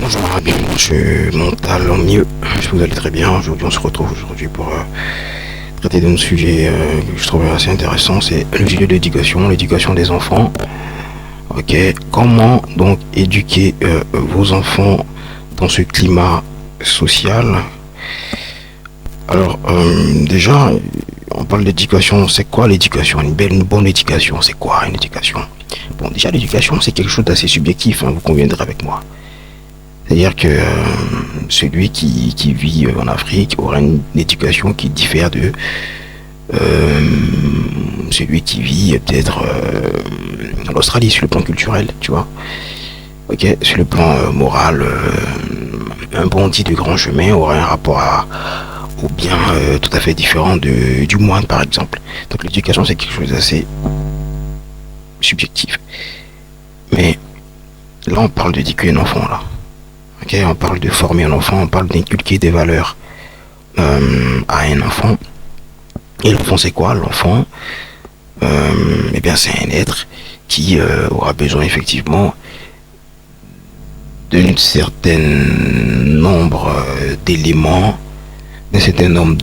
Bonjour Arabi, je Montal au mieux. Je vous allez très bien. Aujourd'hui, on se retrouve aujourd'hui pour traiter d'un sujet que je trouve assez intéressant. C'est le sujet de l'éducation des enfants. Ok, comment donc éduquer vos enfants dans ce climat social? Alors, déjà, on parle d'éducation. C'est quoi l'éducation? Une bonne éducation, c'est quoi une éducation? Bon, déjà, l'éducation, c'est quelque chose d'assez subjectif, hein, vous conviendrez avec moi. C'est-à-dire que celui qui vit en Afrique aura une éducation qui diffère de euh, celui qui vit peut-être en Australie sur le plan culturel, tu vois. Ok, sur le plan moral, un bandit de grand chemin aura un rapport au bien tout à fait différent du moine, par exemple. Donc l'éducation, c'est quelque chose d'assez subjectif. Mais là, on parle d'éduquer un enfant, là. Ok, on parle de former un enfant, on parle d'inculquer des valeurs à un enfant. Et l'enfant, c'est quoi? L'enfant, eh bien, c'est un être qui aura besoin effectivement d'un certain nombre d'éléments, d'un certain nombre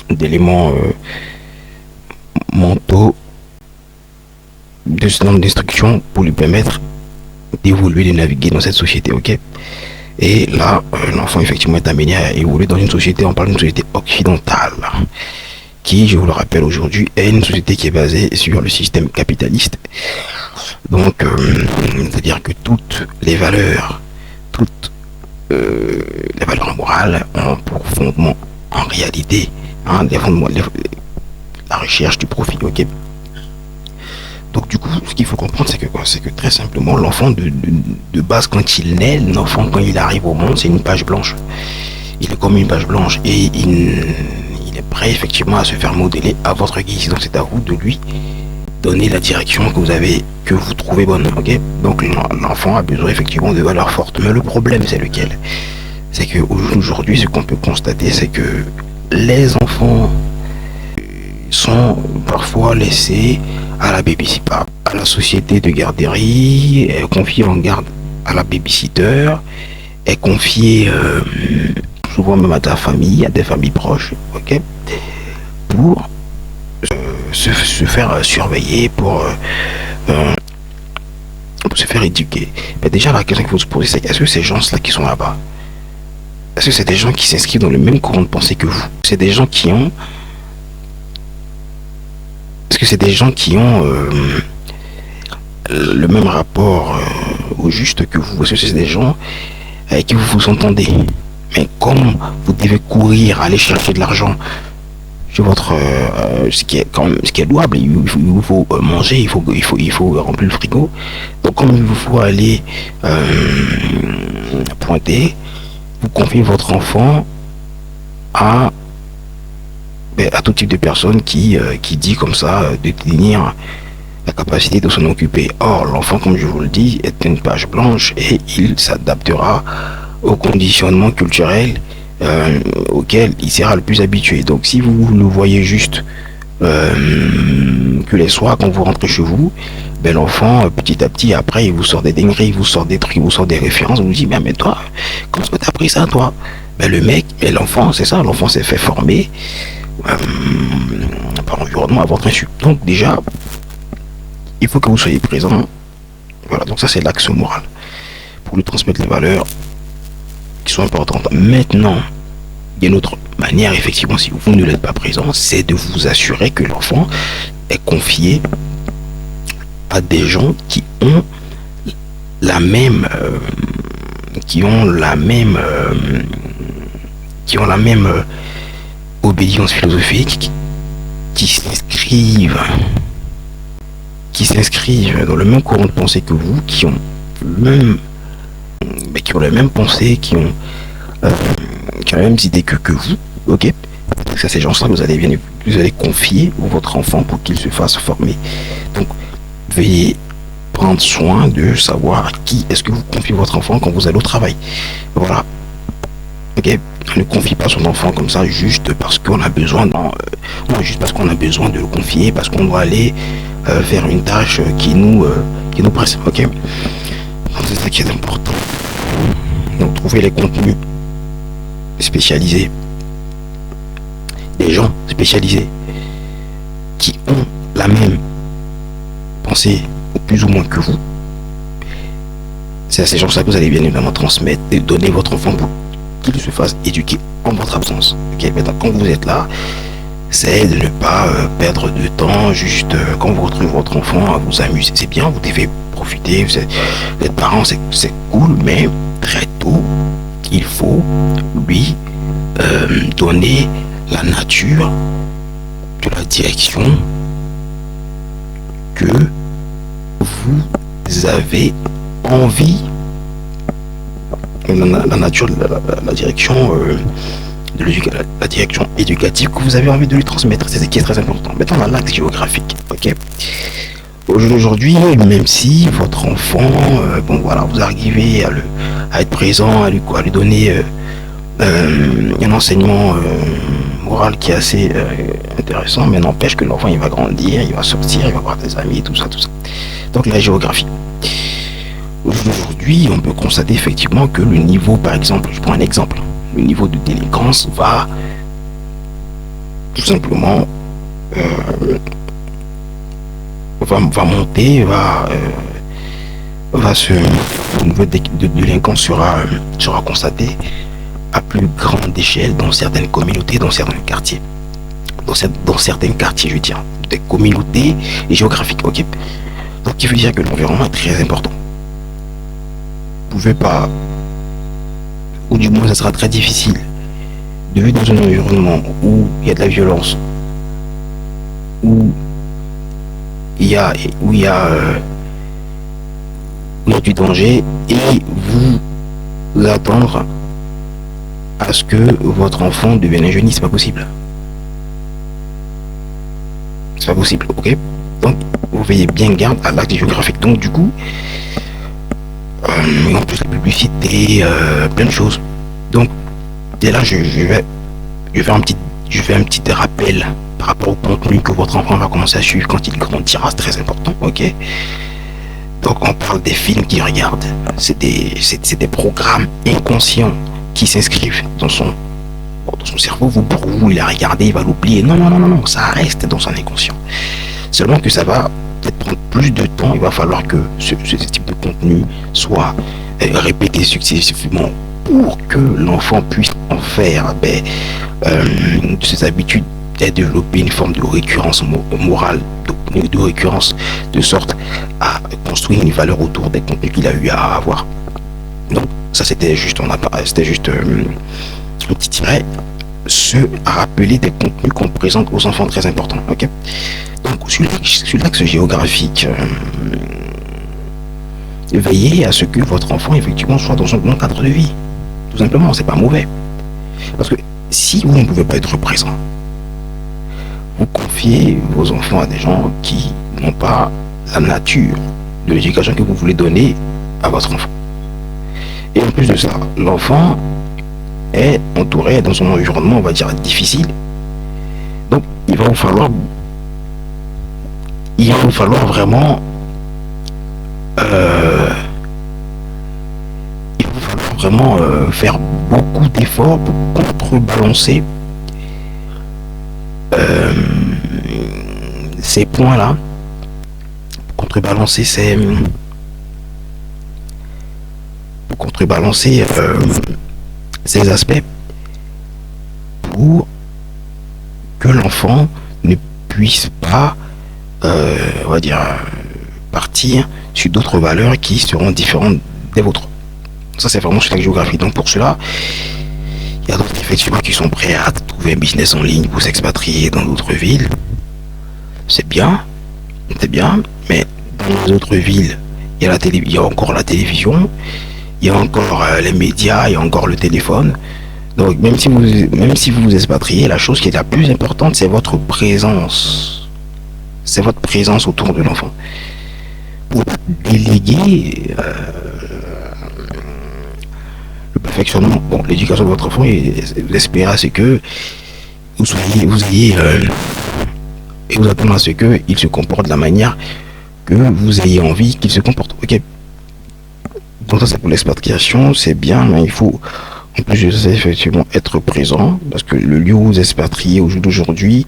d'éléments mentaux, d'un certain nombre d'instructions pour lui permettre d'évoluer, de naviguer dans cette société, ok? Et là, l'enfant effectivement est amené à évoluer dans une société, on parle d'une société occidentale, qui, je vous le rappelle aujourd'hui, est une société qui est basée sur le système capitaliste. Donc, c'est-à-dire que toutes les valeurs morales ont pour fondement, en réalité, hein, la recherche du profit, ok? Donc du coup, ce qu'il faut comprendre, c'est que quoi? C'est que très simplement, l'enfant de base, quand il naît, l'enfant, quand il arrive au monde, c'est une page blanche. Il est comme une page blanche et il est prêt effectivement à se faire modeler à votre guise. Donc c'est à vous de lui donner la direction que vous trouvez bonne. Ok? Donc l'enfant a besoin effectivement de valeurs fortes. Mais le problème, c'est lequel? C'est que aujourd'hui, ce qu'on peut constater, c'est que les enfants sont parfois laissés à la babysitter, à la société de garderie, est confié en garde à la babysitter, est confié souvent même à ta famille, à des familles proches, ok, pour se faire surveiller, pour se faire éduquer. Mais déjà, la question qu'il faut se poser, c'est est-ce que ces gens-là qui sont là-bas, est-ce que c'est des gens qui s'inscrivent dans le même courant de pensée que vous? C'est des gens qui ont Est-ce que c'est des gens qui ont le même rapport au juste que vous? Est-ce que c'est des gens avec qui vous vous entendez? Mais comme vous devez courir, aller chercher de l'argent chez votre ce qui est louable, il faut manger, il faut remplir le frigo. Donc comme il vous faut aller pointer, vous confiez votre enfant à à tout type de personne qui dit comme ça de tenir la capacité de s'en occuper. Or, l'enfant, comme je vous le dis, est une page blanche et il s'adaptera au conditionnement culturel auquel il sera le plus habitué. Donc, si vous le voyez juste que les soirs, quand vous rentrez chez vous, ben, l'enfant, petit à petit, après, il vous sort des dingueries, il vous sort des trucs, il vous sort des références, vous dit, mais toi, comment est-ce que tu as appris ça, toi? Ben, le mec, et l'enfant, c'est ça, l'enfant s'est fait former par l'environnement à votre insu. Donc déjà, il faut que vous soyez présent. Voilà, donc ça c'est l'axe moral. Pour lui transmettre les valeurs qui sont importantes. Maintenant, il y a une autre manière, effectivement, si vous ne l'êtes pas présent, c'est de vous assurer que l'enfant est confié à des gens qui ont la même obédience philosophique, qui s'inscrivent dans le même courant de pensée que vous, qui ont le même, qui ont la même pensée, qui ont les mêmes idées que vous, ok? Ça, ces gens-là, vous allez confier votre enfant pour qu'il se fasse former. Donc, veuillez prendre soin de savoir à qui est-ce que vous confiez votre enfant quand vous allez au travail. Voilà. Ok, on ne confie pas son enfant comme ça juste parce qu'on a besoin juste parce qu'on a besoin de le confier, parce qu'on doit aller faire une tâche qui nous presse. Ok, c'est ça qui est important. Donc trouvez les contenus spécialisés, des gens spécialisés qui ont la même pensée, ou plus ou moins que vous. C'est à ces gens-là que vous allez bien évidemment transmettre et donner votre enfant pour qu'il se fasse éduquer en votre absence. Ok, maintenant quand vous êtes là, c'est de ne pas perdre de temps juste quand vous retrouvez votre enfant à vous amuser. C'est bien, vous devez profiter, vous êtes parent, c'est cool, mais très tôt, il faut lui donner la nature de la direction que vous avez envie, la nature de la direction de la direction éducative que vous avez envie de lui transmettre. C'est ce qui est très important. Maintenant, on a l'axe géographique. Ok. Aujourd'hui, même si votre enfant, bon voilà, vous arrivez à être présent, à lui donner un enseignement moral qui est assez intéressant, mais n'empêche que l'enfant il va grandir, il va sortir, il va avoir des amis, tout ça, tout ça. Donc la géographie. Aujourd'hui, on peut constater effectivement que le niveau, par exemple, je prends un exemple, le niveau de délinquance va tout simplement va monter, le niveau de délinquance sera constaté à plus grande échelle dans certaines communautés, dans certains quartiers. Dans certains quartiers, je veux dire, des communautés géographiques, ok. Donc, il veut dire que l'environnement est très important. Vous pouvez pas, ou du moins, ça sera très difficile de vivre dans un environnement où il y a de la violence, où il y a du danger, et vous attendre à ce que votre enfant devienne un génie, c'est pas possible. C'est pas possible, ok. Donc, vous veillez bien garde à l'axe géographique. Donc, du coup, en plus la publicité, plein de choses. Donc, dès là, je fais un petit rappel par rapport au contenu que votre enfant va commencer à suivre quand il grandira, c'est très important, ok. Donc, on parle des films qu'il regarde. C'est des programmes inconscients qui s'inscrivent dans son cerveau. Pour vous, il a regardé, il va l'oublier. Non, ça reste dans son inconscient. Seulement que ça va peut-être prendre plus de temps. Il va falloir que ce type de contenu soit répété successivement pour que l'enfant puisse en faire de ses habitudes et développer une forme de récurrence morale, de récurrence, de sorte à construire une valeur autour des contenus qu'il a eu à avoir. Donc ça c'était juste un petit tiret, se rappeler des contenus qu'on présente aux enfants, très important, ok. Donc sur l'axe géographique, veillez à ce que votre enfant effectivement soit dans un bon cadre de vie, tout simplement. C'est pas mauvais, parce que si vous ne pouvez pas être présent, vous confiez vos enfants à des gens qui n'ont pas la nature de l'éducation que vous voulez donner à votre enfant. Et en plus de ça, l'enfant est entouré dans son environnement, on va dire, difficile. Donc, il va vous falloir vraiment faire beaucoup d'efforts pour contrebalancer ces points-là, contrebalancer ces aspects pour que l'enfant ne puisse pas, on va dire, partir sur d'autres valeurs qui seront différentes des vôtres. Ça, c'est vraiment sur la géographie. Donc, pour cela, il y a d'autres effectivement qui sont prêts à trouver un business en ligne pour s'expatrier dans d'autres villes. C'est bien, mais dans les autres villes, il y a encore la télévision, il y a encore les médias, il y a encore le téléphone. Donc même si vous expatriez, la chose qui est la plus importante, c'est votre présence. C'est votre présence autour de l'enfant. Pour déléguer le perfectionnement, l'éducation de votre enfant, et vous espérez à ce que et vous attendez à ce qu'il se comporte de la manière que vous ayez envie qu'il se comporte. Ok. Donc ça c'est pour l'expatriation, c'est bien, mais il faut en plus de ça effectivement être présent, parce que le lieu où vous expatriez au jour d'aujourd'hui,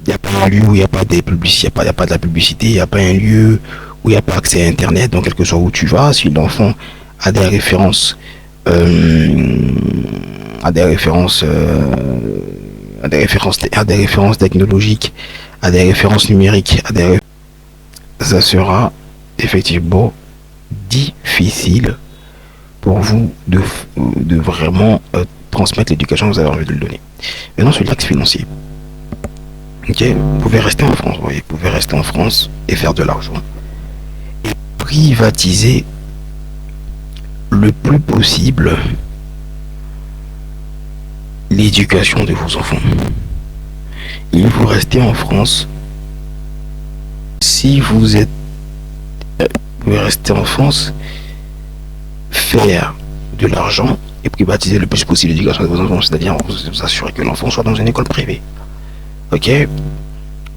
il n'y a pas un lieu où il n'y a pas des publicités, il y a pas de la publicité, il n'y a pas un lieu où il n'y a pas accès à Internet, donc quel que soit où tu vas, si l'enfant a des références, euh, a des références, à des références technologiques, à des références numériques, ça sera effectivement difficile pour vous de vraiment transmettre l'éducation que vous avez envie de le donner. Maintenant, sur l'axe financier. Ok, vous pouvez rester en France, vous voyez, vous pouvez rester en France et faire de l'argent. Et privatiser le plus possible l'éducation de vos enfants. Il faut rester en France. Si vous êtes, vous pouvez rester en France, faire de l'argent et privatiser le plus possible l'éducation de vos enfants, c'est-à-dire vous assurer que l'enfant soit dans une école privée. Ok,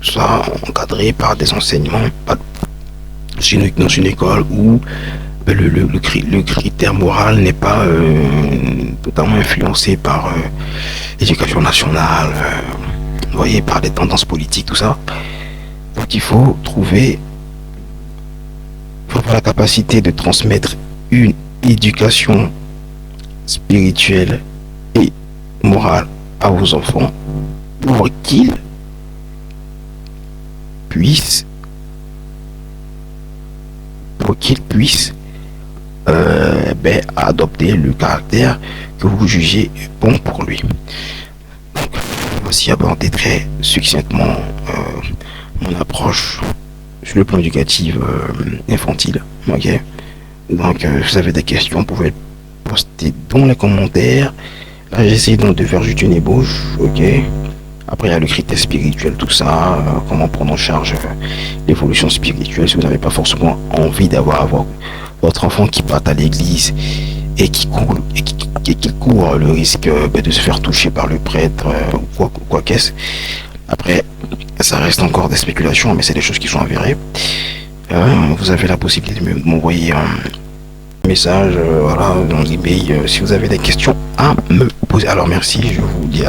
soit encadré par des enseignements, dans une école où le critère moral n'est pas totalement influencé par l'éducation nationale, vous voyez, par des tendances politiques, tout ça. Donc il faut avoir la capacité de transmettre une éducation spirituelle et morale à vos enfants pour qu'ils puissent adopter le caractère que vous jugez bon pour lui. Donc, voici aborder très succinctement mon approche sur le plan éducatif infantile. Ok. Donc, si vous avez des questions, vous pouvez poster dans les commentaires. Là, j'essaie donc de faire juste une ébauche. Ok. Après, il y a le critère spirituel, tout ça, comment prendre en charge l'évolution spirituelle si vous n'avez pas forcément envie d'avoir votre enfant qui part à l'église et qui court le risque de se faire toucher par le prêtre ou quoi qu'est-ce. Après, ça reste encore des spéculations, mais c'est des choses qui sont avérées. Vous avez la possibilité de m'envoyer un message, voilà, dans l'email, si vous avez des questions à me poser. Alors merci, je vous dis à